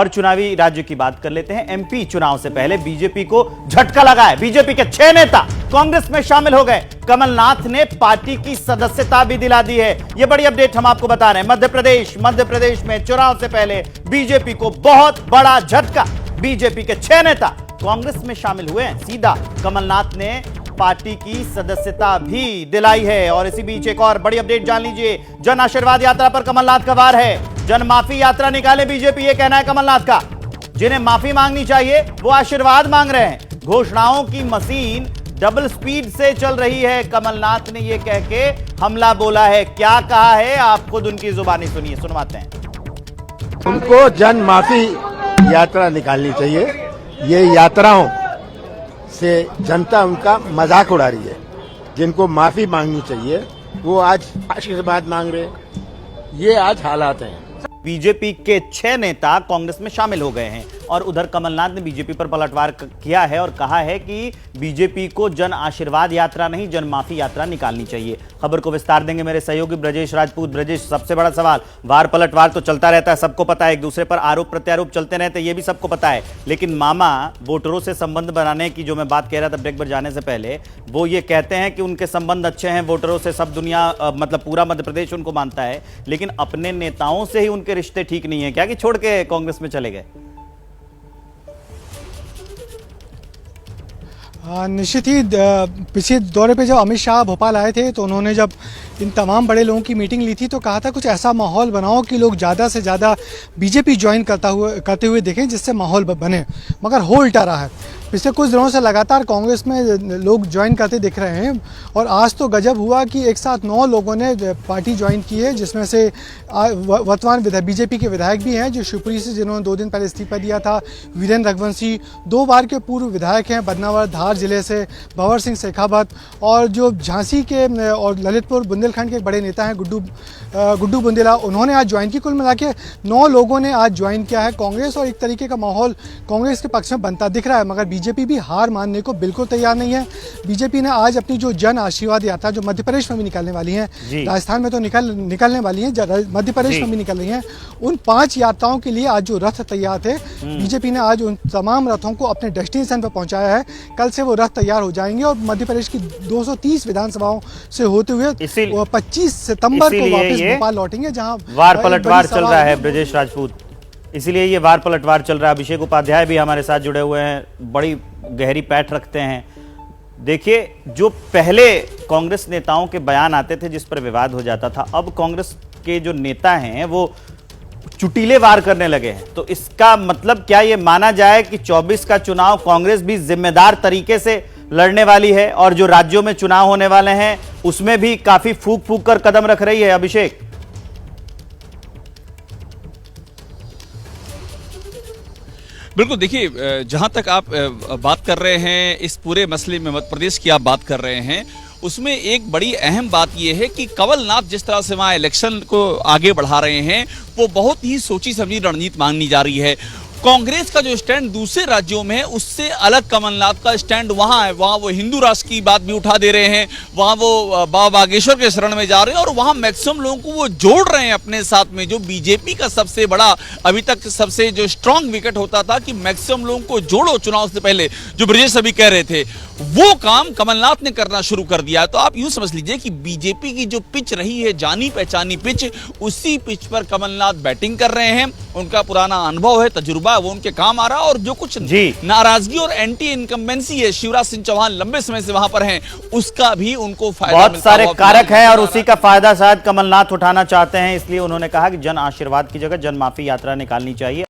और चुनावी राज्य की बात कर लेते हैं। एमपी चुनाव से पहले बीजेपी को झटका लगा है। बीजेपी के 6 नेता कांग्रेस में शामिल हो गए। कमलनाथ ने पार्टी की सदस्यता भी दिला दी है। यह बड़ी अपडेट हम आपको बता रहे हैं। मध्य प्रदेश में चुनाव से पहले बीजेपी को बहुत बड़ा झटका। बीजेपी के 6 नेता कांग्रेस में शामिल हुए हैं। सीधा कमलनाथ ने पार्टी की सदस्यता भी दिलाई है। और इसी बीच एक और बड़ी अपडेट जान लीजिए। जन आशीर्वाद यात्रा पर कमलनाथ का वार है। जन माफी यात्रा निकाले बीजेपी, ये कहना है कमलनाथ का। जिन्हें माफी मांगनी चाहिए वो आशीर्वाद मांग रहे हैं। घोषणाओं की मशीन डबल स्पीड से चल रही है। कमलनाथ ने यह कह के हमला बोला है। क्या कहा है आप खुद उनकी जुबानी सुनिए, सुनवाते हैं। उनको जन माफी यात्रा निकालनी चाहिए। ये यात्राओं से जनता उनका मजाक उड़ा रही है। जिनको माफी मांगनी चाहिए वो आज आशीर्वाद मांग रहे हैं। ये आज हालात हैं। बीजेपी के 6 नेता कांग्रेस में शामिल हो गए हैं और उधर कमलनाथ ने बीजेपी पर पलटवार किया है और कहा है कि बीजेपी को जन आशीर्वाद यात्रा नहीं, जन माफी यात्रा निकालनी चाहिए। खबर को विस्तार देंगे मेरे सहयोगी ब्रजेश राजपूत। ब्रजेश, सबसे बड़ा सवाल, वार पलटवार तो चलता रहता है, सबको पता है, एक दूसरे पर आरोप प्रत्यारोप चलते रहते हैं, ये भी सबको पता है। लेकिन मामा वोटरों से संबंध बनाने की जो मैं बात कह रहा था ब्रेक पर जाने से पहले, वो ये कहते हैं कि उनके संबंध अच्छे हैं वोटरों से, सब दुनिया मतलब पूरा मध्य प्रदेश उनको मानता है, लेकिन अपने नेताओं से ही उनके रिश्ते ठीक नहीं है क्या कि छोड़ के कांग्रेस में चले गए? निश्चित ही पिछले दौरे पे जब अमित शाह भोपाल आए थे तो उन्होंने जब इन तमाम बड़े लोगों की मीटिंग ली थी तो कहा था कुछ ऐसा माहौल बनाओ कि लोग ज़्यादा से ज़्यादा बीजेपी ज्वाइन करते हुए देखें, जिससे माहौल बने। मगर हो उल्टा रहा है। पिछले कुछ दिनों से लगातार कांग्रेस में लोग ज्वाइन करते दिख रहे हैं और आज तो गजब हुआ कि एक साथ 9 लोगों ने पार्टी ज्वाइन की है, जिसमें से वर्तमान बीजेपी के विधायक भी हैं जो शिवपुरी से, जिन्होंने 2 दिन पहले इस्तीफा दिया था। वीरेंद्र रघुवंशी 2 बार के पूर्व विधायक हैं बदनावर धार जिले से, भंवर सिंह शेखावत, और जो झांसी के और ललितपुर बुंदेलखंड के बड़े नेता हैं गुड्डू बुंदेला, उन्होंने आज ज्वाइन की। कुल मिला के 9 लोगों ने आज ज्वाइन किया है कांग्रेस और एक तरीके का माहौल कांग्रेस के पक्ष में बनता दिख रहा है। मगर बीजेपी भी हार मानने को बिल्कुल तैयार नहीं है। बीजेपी ने आज अपनी जो जन आशीर्वाद यात्रा जो मध्य प्रदेश में भी निकालने वाली है, राजस्थान में तो निकलने वाली है, मध्य प्रदेश में भी निकल रही है, उन 5 यात्राओं के लिए आज जो रथ तैयार थे, बीजेपी ने आज उन तमाम रथों को अपने डेस्टिनेशन पर पहुंचाया है। कल से वो रथ तैयार हो जाएंगे और मध्य प्रदेश की 230 विधानसभाओं से होते हुए 25 सितंबर को वापस भोपाल लौटेंगे, जहां वार पलटवार चल रहा है। ब्रजेश राजपूत, इसीलिए ये वार पलटवार चल रहा है। अभिषेक उपाध्याय भी हमारे साथ जुड़े हुए हैं, बड़ी गहरी पैठ रखते हैं। देखिए, जो पहले कांग्रेस नेताओं के बयान आते थे जिस पर विवाद हो जाता था, अब कांग्रेस के जो नेता हैं वो चुटीले वार करने लगे हैं। तो इसका मतलब क्या ये माना जाए कि 24 का चुनाव कांग्रेस भी जिम्मेदार तरीके से लड़ने वाली है और जो राज्यों में चुनाव होने वाले हैं उसमें भी काफी फूक फूक कर कदम रख रही है? अभिषेक, बिल्कुल, देखिए, जहां तक आप बात कर रहे हैं इस पूरे मसले में, मध्य प्रदेश की आप बात कर रहे हैं, उसमें एक बड़ी अहम बात यह है कि कमलनाथ जिस तरह से वहां इलेक्शन को आगे बढ़ा रहे हैं वो बहुत ही सोची समझी रणनीति मांगनी जा रही है। कांग्रेस का जो स्टैंड दूसरे राज्यों में है उससे अलग कमलनाथ का स्टैंड वहां है। वहां वो हिंदू राष्ट्र की बात भी उठा दे रहे हैं, वहां वो बाबा बागेश्वर के शरण में जा रहे हैं और वहां मैक्सिमम लोगों को वो जोड़ रहे हैं अपने साथ में। जो बीजेपी का सबसे बड़ा अभी तक सबसे जो स्ट्रांग विकेट होता था कि मैक्सिमम लोगों को जोड़ो चुनाव से पहले, जो ब्रजेश अभी कह रहे थे, वो काम कमलनाथ ने करना शुरू कर दिया। तो आप यूं समझ लीजिए कि बीजेपी की जो पिच रही है, जानी पहचानी पिच, उसी पिच पर कमलनाथ बैटिंग कर रहे हैं। उनका पुराना अनुभव है, तजुर्बा, वो उनके काम आ रहा है। और जो कुछ नाराजगी और एंटी इनकम्बेंसी है, शिवराज सिंह चौहान लंबे समय से वहां पर हैं, उसका भी उनको फायदा, बहुत सारे कारक हैं और उसी का फायदा शायद कमलनाथ उठाना चाहते हैं। इसलिए उन्होंने कहा कि जन आशीर्वाद की जगह जन माफी यात्रा निकालनी चाहिए।